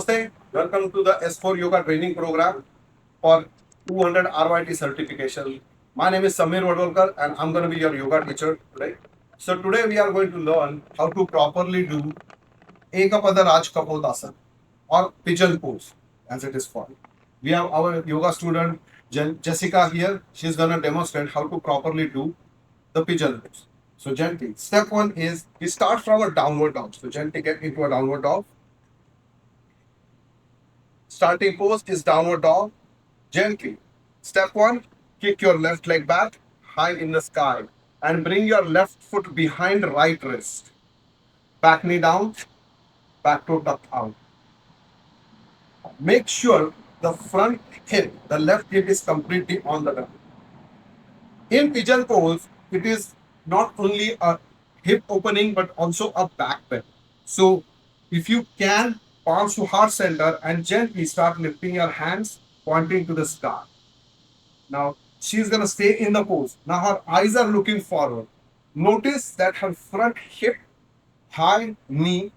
Namaste, welcome to the S4 Yoga Training Program for 200 RYT certification. My name is Samir Vadolkar and I'm going to be your yoga teacher today. So today we are going to learn how to properly do Ekapada Raj Kapotasana or pigeon pose as it is called. We have our yoga student Jessica here. She's going to demonstrate how to properly do the pigeon pose. So gently, step one is we start from a downward dog. So gently get into a downward dog. Starting pose is downward dog. Gently. Step one, kick your left leg back high in the sky and bring your left foot behind right wrist. Back knee down, back toe tucked out. Make sure the front hip, the left hip is completely on the ground. In pigeon pose, it is not only a hip opening but also a back bend. So if you can, palms to heart center and gently start lifting your hands pointing to the sky. Now she's gonna stay in the pose. Now her eyes are looking forward. Notice that her front hip, high knee,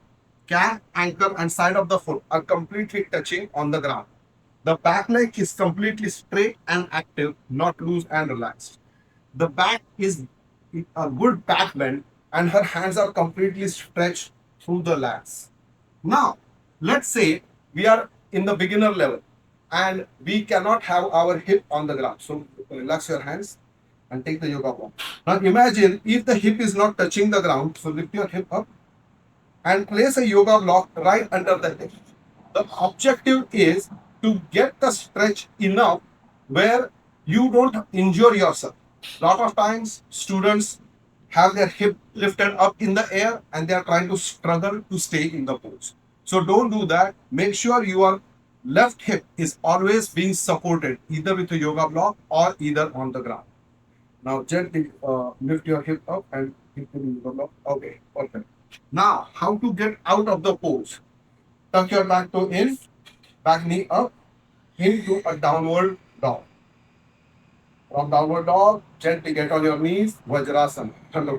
calf, ankle, and side of the foot are completely touching on the ground. The back leg is completely straight and active, not loose and relaxed. The back is a good back bend, and her hands are completely stretched through the lats. Now, let's say we are in the beginner level and we cannot have our hip on the ground. So relax your hands and take the yoga block. Now imagine if the hip is not touching the ground, so lift your hip up and place a yoga block right under the hip. The objective is to get the stretch enough where you don't injure yourself. Lot of times students have their hip lifted up in the air and they are trying to struggle to stay in the pose. So don't do that. Make sure your left hip is always being supported either with a yoga block or either on the ground. Now gently lift your hip up and hit the yoga block. Okay, perfect. Now, how to get out of the pose? Tuck your back toe in, back knee up, into a downward dog. From downward dog, gently get on your knees, Vajrasana. Hello.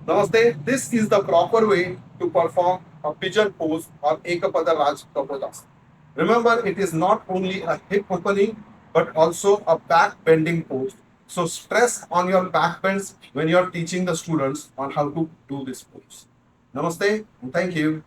Namaste. This is the proper way to perform a pigeon pose or Ekapada Raj Kapotasana. Remember, it is not only a hip opening but also a back bending pose. So stress on your back bends when you are teaching the students on how to do this pose. Namaste and thank you.